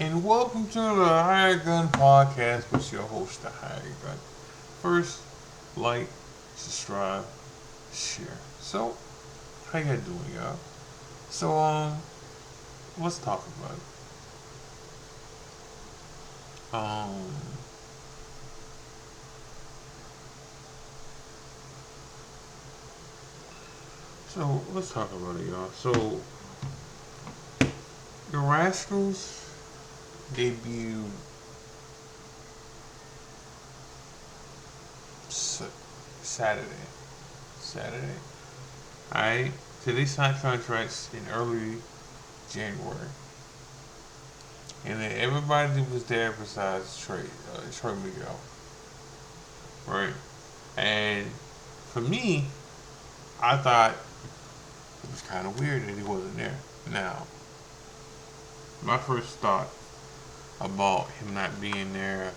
and welcome to the Hired Gun Podcast with your host, the Hired Gun. First, like, subscribe, share. So, how you doing, y'all? So, let's talk about it. Um, so let's talk about it, y'all. So, the Rascals debuted Saturday. Saturday. Alright, so they signed contracts in early January. And then everybody was there besides Trey Miguel. Right? And for me, I thought it was kind of weird that he wasn't there. Now, my first thought about him not being there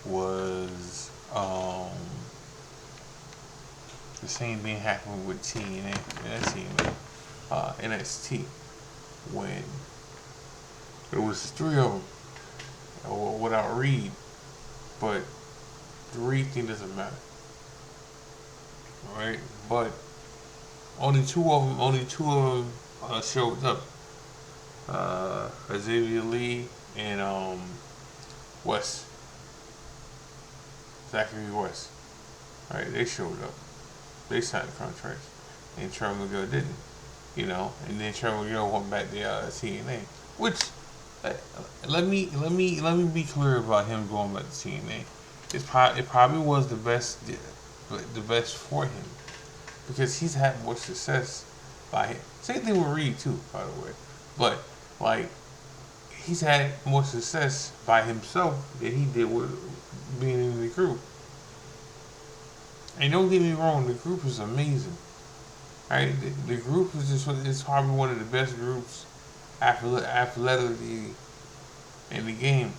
was the same thing happened with NXT when there was three of them without Reed, but the Reed thing doesn't matter, right? But only two of them showed up. Xavier Lee and West, Zachary West. Right, they showed up. They signed contracts, and Trey Miguel didn't. And then Trey Miguel went back to TNA, which uh, let me be clear about him going back to TNA. It probably was the best for him because he's had more success by him. Same thing with Reed too, by the way. But like he's had more success by himself than he did with being in the group. And don't get me wrong, the group is amazing. Right? The group is probably one of the best groups athletically in the game.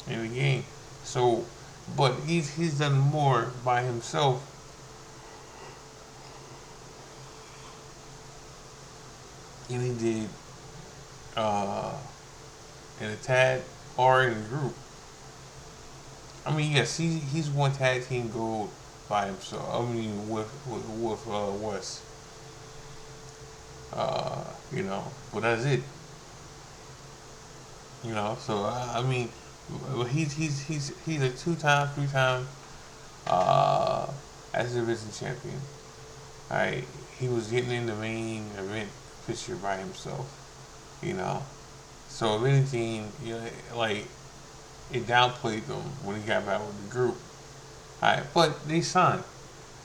In the game. So, but he's done more by himself than he did uh, in a tag or in a group. I mean, yes, he's won tag team gold by himself. I mean, with West, but that's it. So I mean, he's a two-time, three-time uh, as division champion. Right, he was getting in the main event picture by himself. You know, so if anything, like it downplayed them when he got back with the group. Alright, but they signed.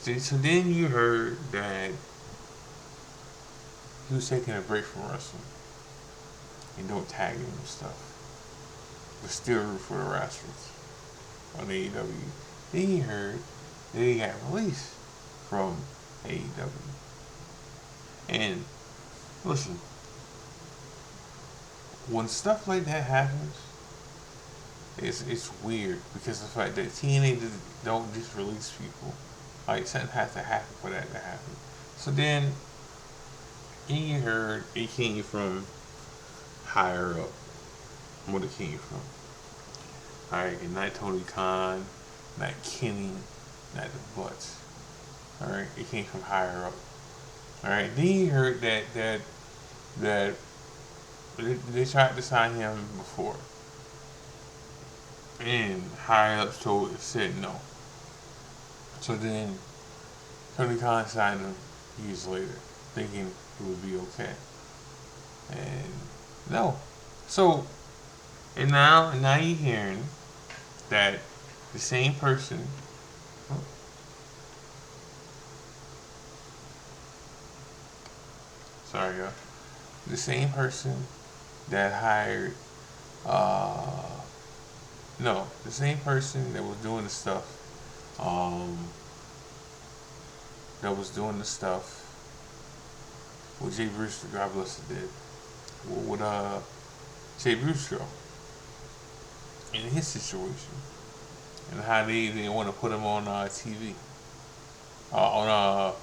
So then you heard that he was taking a break from wrestling and don't tag him and stuff. But still root for the Rascals on AEW. Then you heard that he got released from AEW. And listen, when stuff like that happens, it's weird because the fact that TNA don't just release people. Like something has to happen for that to happen. So then you heard it came from higher up. What it came from. Alright, and not Tony Khan, not Kenny, not the Butts. Alright, it came from higher up. Alright, then you heard that they tried to sign him before. And higher ups said no. So then Tony Khan signed him years later, thinking it would be okay. And no. So and now you're hearing that the same person oh, sorry y'all. The same person that hired uh no, the same person that was doing the stuff, um, that was doing the stuff with Jay Brewster, God bless him, did. With Jay Brewster in his situation. And how they didn't want to put him on TV. On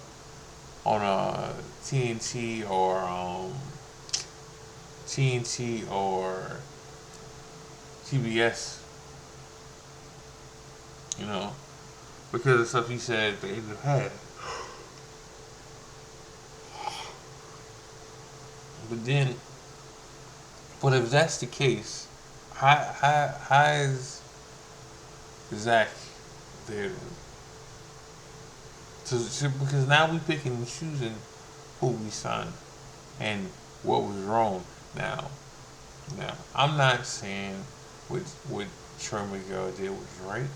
TNT or TNT or TBS, you know, because of stuff he said at the end of had. But then, but if that's the case, how is Zach there? Because now we picking and choosing who we signed and what was wrong. Now, I'm not saying what Trey Miguel did was right.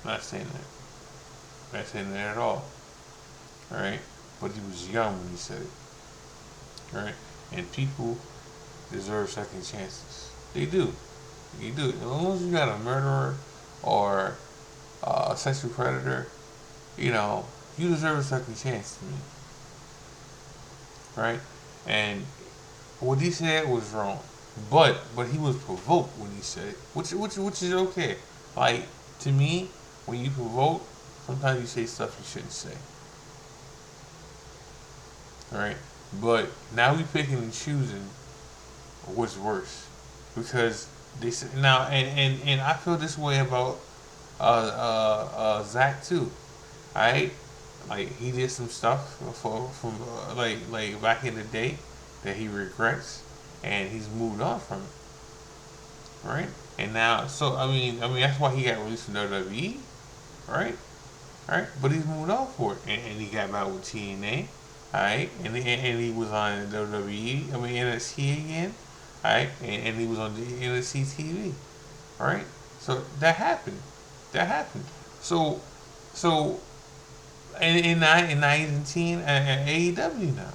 Not saying that. Not saying that at all. Right? But he was young when he said it. Right? And people deserve second chances. They do. You do. As long as you got a murderer or a sexual predator, you deserve a second chance to me. Right? And what he said was wrong. But he was provoked when he said it, which is okay. Like, to me, when you provoke, sometimes you say stuff you shouldn't say. Right? But now we picking and choosing what's worse. Because they say now and I feel this way about Zach too. Alright? Like, he did some stuff from like back in the day that he regrets, and he's moved on from it. Right? And now, so that's why he got released from WWE, right? Right? But he's moved on for it, and he got back with TNA, alright? And he was on WWE, NXT again, alright? And he was on the NXT TV, right? So that happened. So and now he's in teen at AEW now,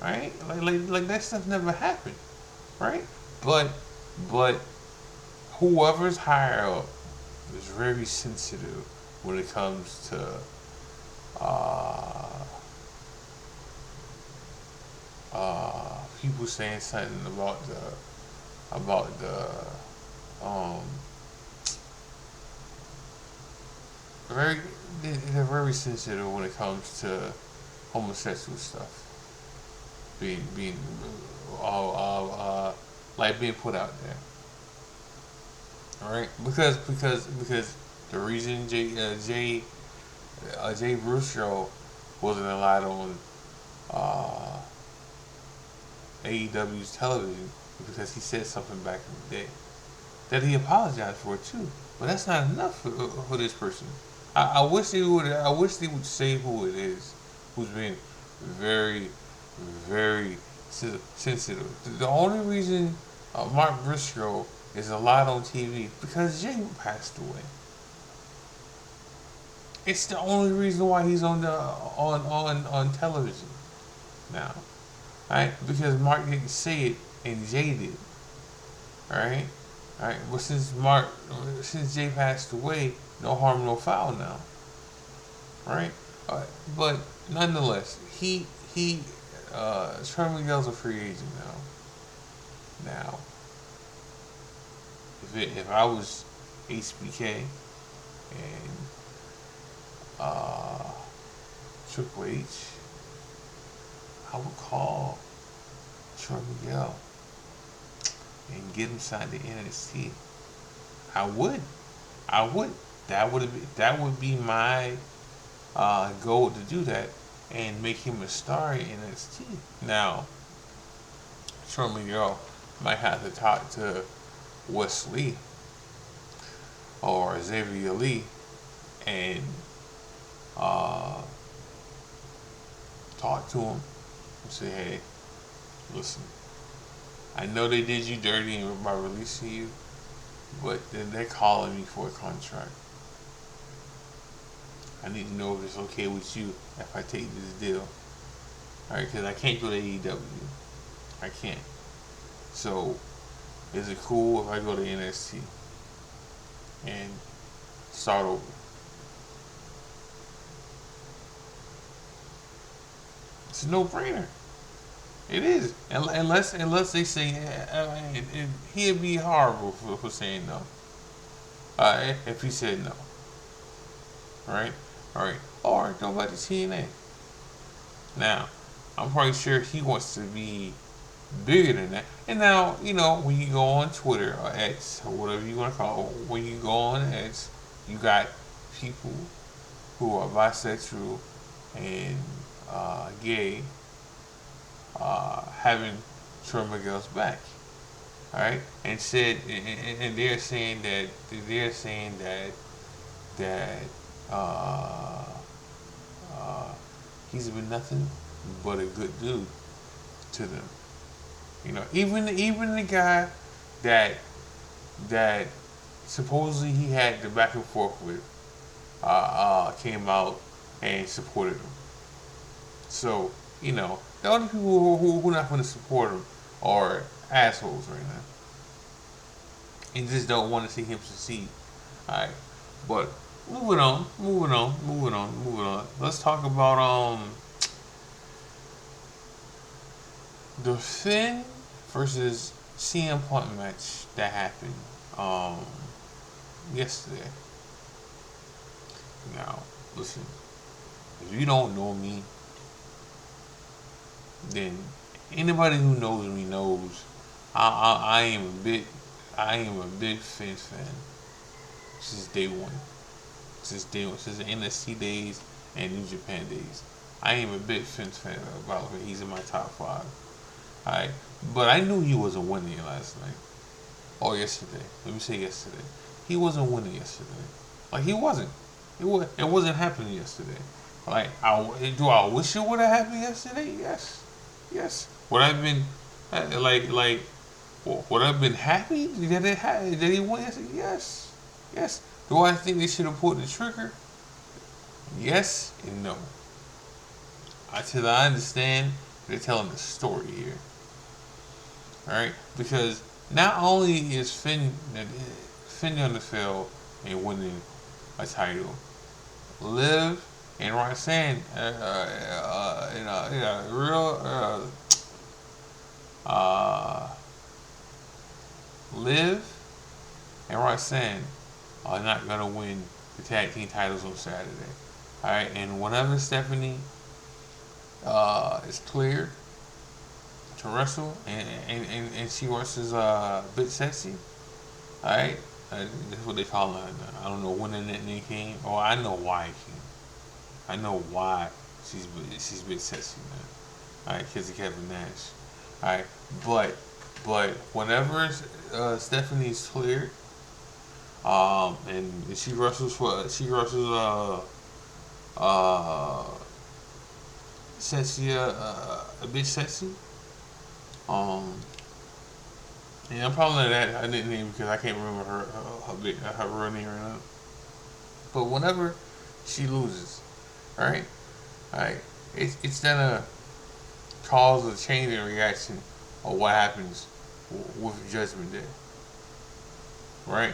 right? Like that stuff never happened, right? But whoever's higher up is very sensitive when it comes to people saying something about the um very they're very sensitive when it comes to homosexual stuff being like being put out there. All right, because the reason Jay Briscoe wasn't allowed on uh, AEW's television is because he said something back in the day that he apologized for too. But that's not enough for this person. I wish they would. I wish they would say who it is, who's been very, very sensitive. The only reason Mark Briscoe is allowed on TV because Jay passed away. It's the only reason why he's on television now, right? Because Mark didn't say it and Jay did, right? Right? But since Jay passed away, no harm, no foul now, right? But nonetheless, Trey Miguel's a free agent now. Now, if I was HBK and Triple H, I would call Trey Miguel and get him signed to NXT. I would. That would be my goal to do that and make him a star in NXT. Now, Trey Miguel might have to talk to Wesley or Xavier Lee and talk to him and say, hey, listen, I know they did you dirty by releasing you, but then they're calling me for a contract. I need to know if it's okay with you if I take this deal. Alright, because I can't go to AEW. I can't. So, is it cool if I go to NXT and start over? It's a no-brainer. It is, unless they say he'd be horrible for saying no. If he said no, all right, or go back to TNA. Now, I'm probably sure he wants to be bigger than that. And now, when you go on Twitter or X or whatever you want to call it, when you go on X, you got people who are bisexual and gay having Trey Miguel's back. All right, and they're saying that uh, uh, he's been nothing but a good dude to them. Even the guy that that supposedly he had the back and forth with came out and supported him. So the only people who not going to support him are assholes right now, and just don't want to see him succeed. All right, but moving on. Let's talk about the Finn versus CM Punk match that happened yesterday. Now, listen, if you don't know me, then anybody who knows me knows I am a big Finn fan since day one. Since the NXT days and New Japan days. I am a big Finn fan about him. He's in my top 5. Alright. But I knew he wasn't winning last night. Or yesterday. Let me say yesterday. He wasn't winning yesterday. Like, he wasn't. It wasn't happening yesterday. Like, do I wish it would have happened yesterday? Yes. Would I have been would I have been happy that he won yesterday? Yes. Do I think they should have pulled the trigger? Yes and no. Until I understand they're telling the story here. Alright? Because not only is Finn on the field and winning a title, Liv and Roxanne Liv and Roxanne are not gonna win the tag team titles on Saturday. Alright, and whenever Stephanie is cleared to wrestle and she wrestles Bit Sexy, alright, that's what they call her. I don't know when that name came. Oh, I know why it came. I know why she's Bit Sexy, man. Alright, because of Kevin Nash. Alright, but whenever Stephanie's cleared, and she wrestles sexy a bit sexy. And I'm probably that I didn't name because I can't remember her real name right now. But whenever she loses, alright, it's gonna cause a change in reaction of what happens with Judgment Day. Right?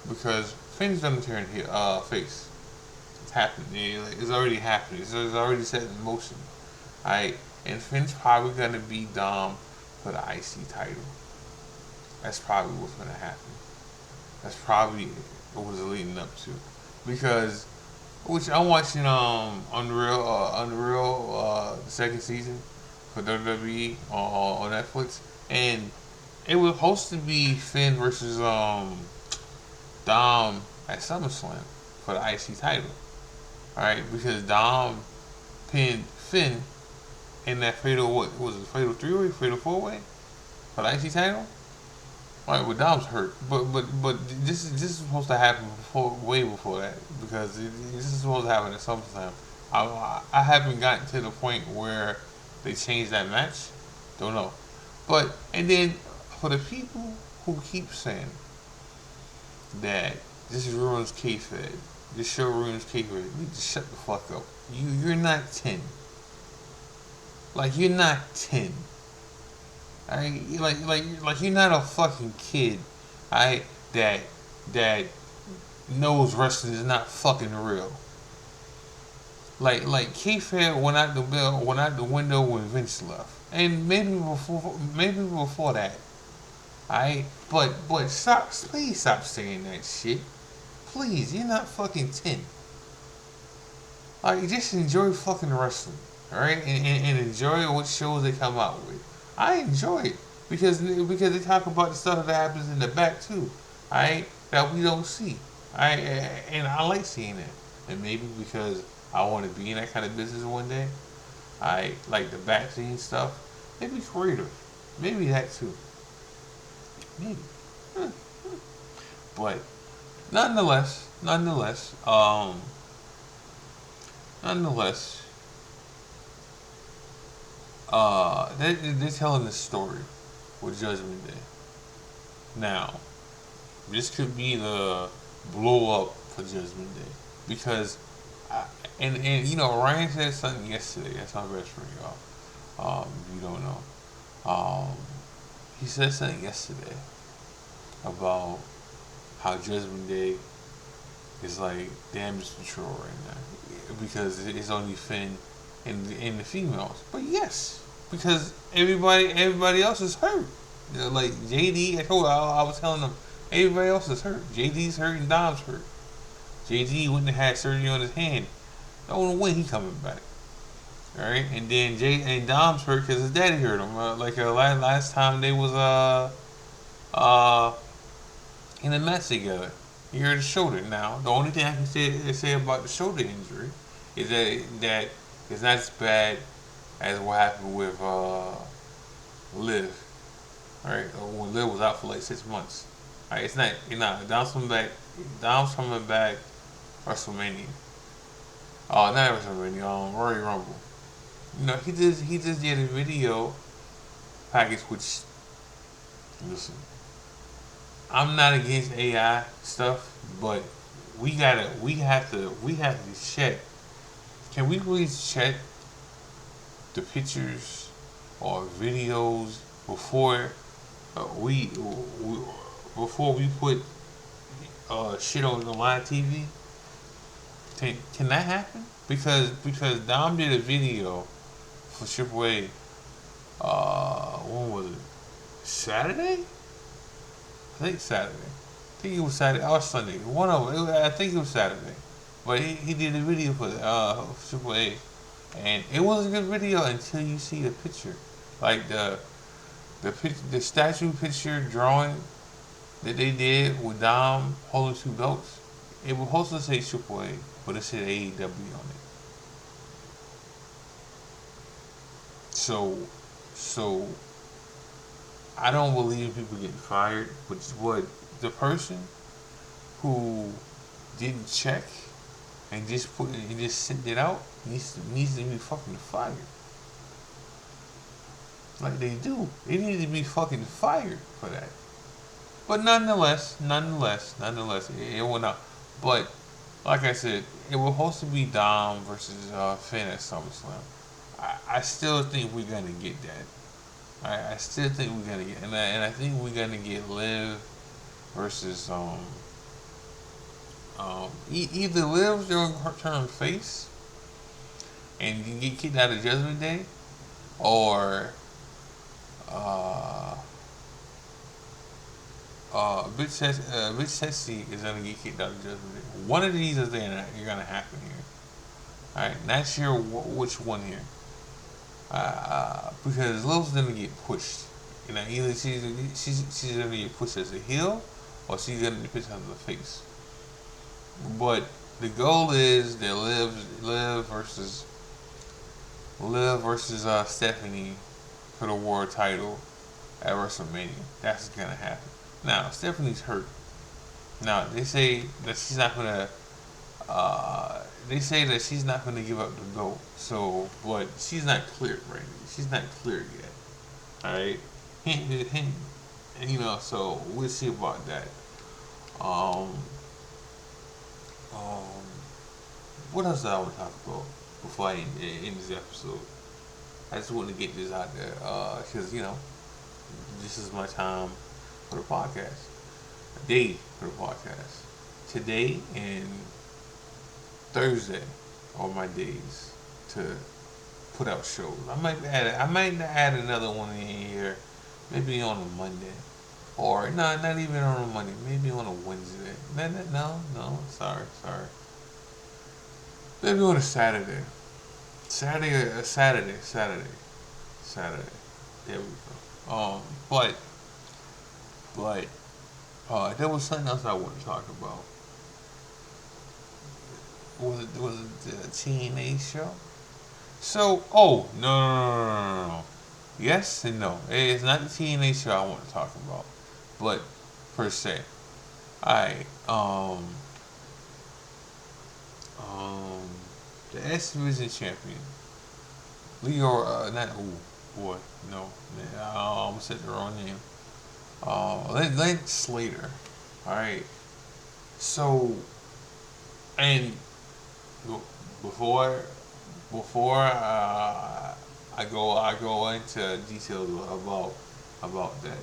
Because Finn's gonna turn face. It's happening. It's already happening. It's already set in motion. Alright? And Finn's probably gonna beat Dom for the IC title. That's probably what's gonna happen. That's probably what it's leading up to. Because which I'm watching Unreal the second season for WWE on Netflix, and it was supposed to be Finn versus Dom at SummerSlam for the IC title. Alright, because Dom pinned Finn in that fatal, what was it, fatal 3-way, fatal 4-way for the IC title? Alright, well Dom's hurt. But this is supposed to happen way before that, because this is supposed to happen at SummerSlam. I haven't gotten to the point where they changed that match. Don't know. But and then for the people who keep saying that this ruins kayfabe, this show ruins kayfabe, you need to shut the fuck up. You're not 10. Like, you're not 10. Alright, like you're not a fucking kid, alright, that knows wrestling is not fucking real. Like kayfabe went out the window when Vince left, and maybe before that. Alright, but please stop saying that shit. Please, you're not fucking 10. Like, just enjoy fucking wrestling. all right, and enjoy what shows they come out with. I enjoy it because they talk about the stuff that happens in the back too, all right, that we don't see. And I like seeing that. And maybe because I want to be in that kind of business one day, I like the back scene stuff. Maybe creative, maybe that too, maybe. Hmm. But nonetheless, they're telling this story with Judgment Day. Now, this could be the blow up for Judgment Day because, I, and you know, Ryan said something yesterday. That's my best friend, y'all. If you don't know, um, he said something yesterday about how Judgment Day is like damage control right now because it's only Finn and the females. But yes, because everybody else is hurt. You know, like JD, I was telling them everybody else is hurt. JD's hurt and Dom's hurt. JD wouldn't have had surgery on his hand. I don't know when he coming back. All right, and then Dom's hurt because his daddy hurt him. Last time they was uh in the match together. He hurt his shoulder. Now the only thing I can say about the shoulder injury is that it's not as bad as what happened with Liv. All right, when Liv was out for like 6 months. All right, it's not. You know, Dom's coming back. Dom's coming back. WrestleMania. Oh, not WrestleMania. Royal Rumble. You know, he just did a video package, which listen, I'm not against AI stuff, but we have to check. Can we please check the pictures or videos before we before we put shit on the live TV? Can that happen? Because Dom did a video for Triple A. When was it? Saturday? I think Saturday. I think it was Saturday or Sunday. One of them. I think it was Saturday. But he did a video for Triple A, and it was a good video until you see the picture, like the statue picture drawing that they did with Dom holding two belts. It was supposed to say Triple A, but it said AEW on it. So I don't believe people getting fired, which is what the person who didn't check and just sent it out needs to be fucking fired. Like they do. They need to be fucking fired for that. But nonetheless, it went out. But like I said, it was supposed to be Dom versus Finn at SummerSlam. I still think we're gonna get that. I still think we're gonna get, and I think we're gonna get Liv versus either Liv's gonna turn face and you get kicked out of Judgment Day, or uh Bitch Tessie is gonna get kicked out of Judgment Day. One of these is gonna happen here. All right, not sure which one here. Because Liv's gonna get pushed. You know, either she's gonna get pushed as a heel, or she's gonna get pushed as a face. But the goal is that Liv versus Stephanie for the world title at WrestleMania. That's gonna happen. Now Stephanie's hurt. Now they say that she's not gonna. They say that she's not gonna give up the belt. So, but she's not cleared right now. She's not cleared yet. All right. Hint, hint. And you know, so we'll see about that. Um, um, what else did I want to talk about before I end this episode? I just want to get this out there because you know this is my time for the podcast, a day for the podcast. Today and Thursday are my days to put out shows. I might add another one in here, maybe on a Monday, or no, not even on a Monday, maybe on a Wednesday. No, sorry, maybe on a Saturday. Saturday. There we go. But but there was something else I want to talk about. Was it the TNA show? So, oh no. Yes and no. It's not the TNA show I want to talk about, but per se, I um the X Division champion Leo, not boy, no, I almost said the wrong name. Lance Slater. All right. So, and before I go into details about that.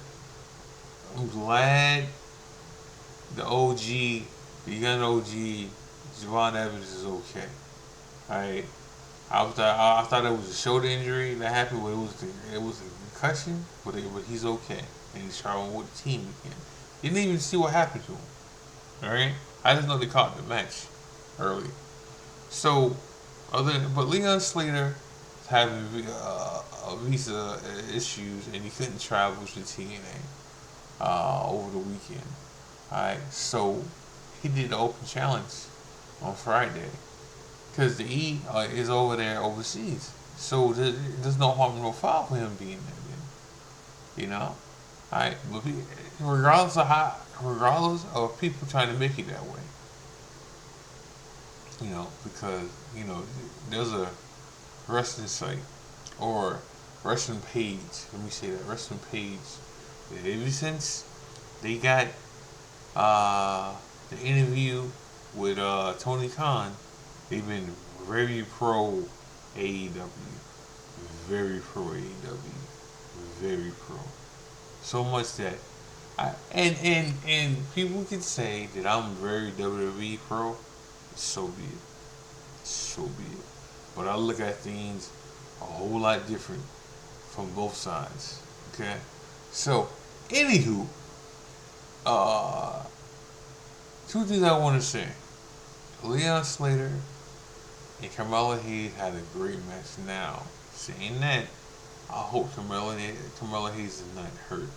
I'm glad the OG, the young OG, Javon Evans is okay. All right. I thought it was a shoulder injury that happened, but it was a concussion, but he's okay and he's traveling with the team again. Didn't even see what happened to him. All right. I just know they caught the match early. So, but Leon Slater is having visa issues and he couldn't travel to TNA over the weekend. Alright, so he did the open challenge on Friday because the E is over there overseas. So there's no harm, no foul for him being there. Then, you know, alright, but regardless of people trying to make it that way, because there's a wrestling site or wrestling page. Let me say that wrestling page. That ever since they got the interview with Tony Khan, they've been very pro AEW, very pro AEW, very pro. So much that and people can say that I'm very WWE pro. So be it. So be it. But I look at things a whole lot different from both sides. Okay? So, anywho, uh, two things I want to say. Leon Slater and Carmella Hayes had a great match. Now, saying that, I hope Carmella Hayes is not hurt.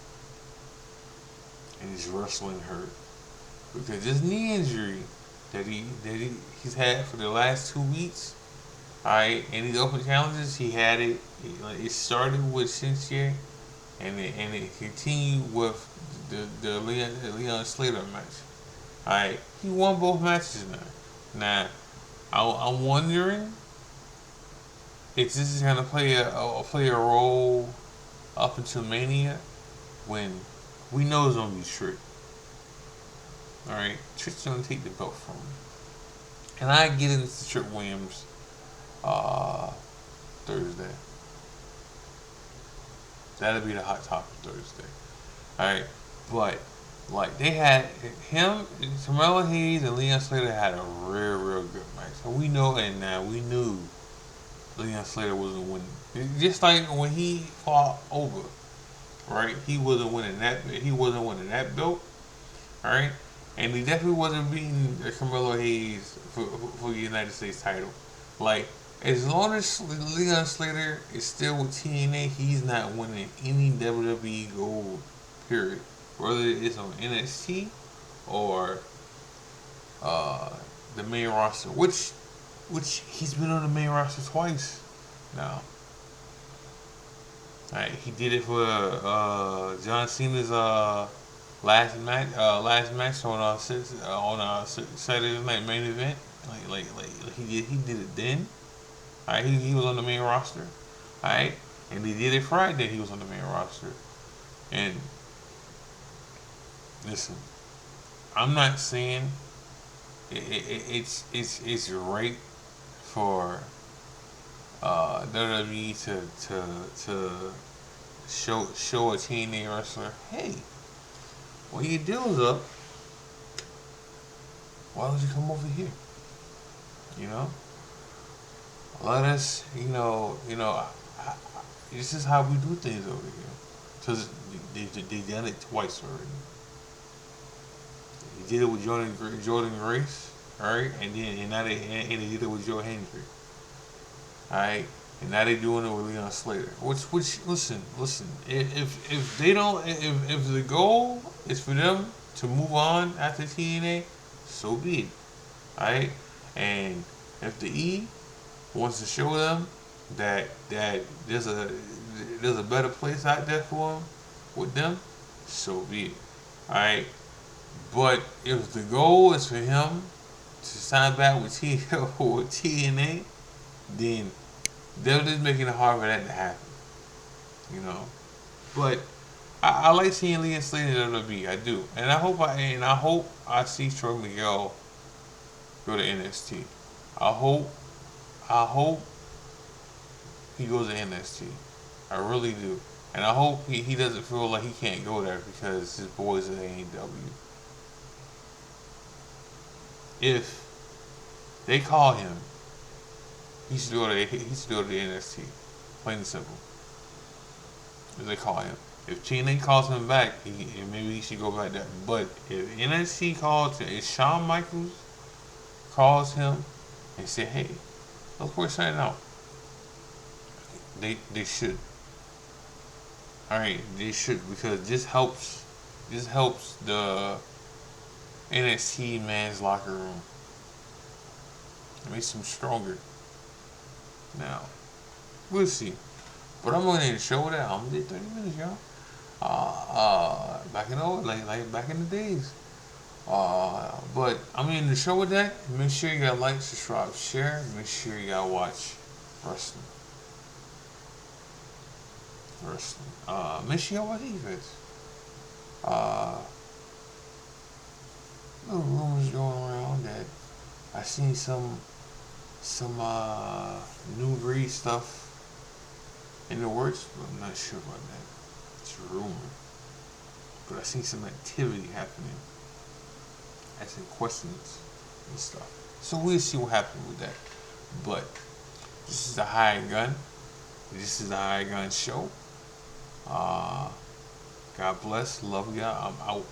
And he's wrestling hurt. Because this knee injury he's had for the last 2 weeks. Alright, and these open challenges, he had it. It started with Shinsuke, and it continued with the Leon Slater match. Alright, he won both matches now. Now, I'm wondering if this is gonna play a role up until Mania when we know it's gonna be Trick. Alright, Trick's gonna take the belt from him. And I get into Trick Williams uh, Thursday. That'll be the hot topic Thursday. Alright, but like they had him, Carmelo Hayes and Leon Slater had a real good match. So we know, and now we knew Leon Slater wasn't winning. Just like when he fought over, right? He wasn't winning that. He wasn't winning that belt, all right? And he definitely wasn't beating Carmelo Hayes for the United States title. Like, as long as Leon Slater is still with TNA, he's not winning any WWE gold, period. Whether it's on NXT or the main roster, which he's been on the main roster twice now. Right, he did it for John Cena's last match on Saturday Night Main Event. Like he did it then. Alright, he was on the main roster. Alright, and he did it Friday. He was on the main roster. And listen, I'm not saying it's right for WWE to show a TNA wrestler, hey, when your deal's up, why don't you come over here? You know, let us, this is how we do things over here. Because they done it twice already. They did it with Jordan Grace, alright, and now they did it with Joe Hendry. Alright? And now they doing it with Leon Slater. Which listen, if they don't if the goal is for them to move on after TNA, so be it. Alright? And if the E wants to show them that there's a better place out there for them with them, so be it. Alright? But if the goal is for him to sign back with with TNA, then they're just making it hard for that to happen. You know. But I like seeing Lee and Slater in WWE. I do, and I hope I see Trey Miguel go to NXT. I hope I hope he goes to NXT. I really do, and I hope he doesn't feel like he can't go there because his boys at AEW. If they call him, he should go to the NXT. Plain and simple. If they call him. If TNA calls him back, maybe he should go back there. But if NXT calls him, if Shawn Michaels calls him and say, hey, let's work something out. They should. Alright, they should because this helps the NXT man's locker room. It makes them stronger. Now, we'll see. But I'm going to show that I'm gonna do 30 minutes, y'all. Back in the old, like back in the days. But I mean, the show with that. Make sure you gotta like, subscribe, share. Make sure you gotta watch wrestling. Make sure you gotta watch defense. Little rumors going around that I seen some new breed stuff in the works, but I'm not sure about that. It's a rumor. But I seen some activity happening. Asking questions and stuff. So we'll see what happens with that. But this is the Hired Gun. This is the Hired Gun show. God bless. Love y'all. I'm out.